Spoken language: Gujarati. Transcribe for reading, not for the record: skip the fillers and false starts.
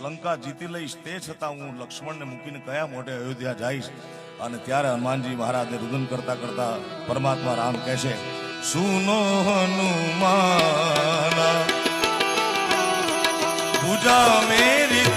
લંકા જીતી લઈશ, તે છતાં હું લક્ષ્મણને મૂકીને કયા મોઢે અયોધ્યા જઈશ. અને ત્યારે હનુમાનજી મહારાજને રુદન કરતા કરતા પરમાત્મા રામ કહે છે, સુનો હનુમાન પૂજા મેરી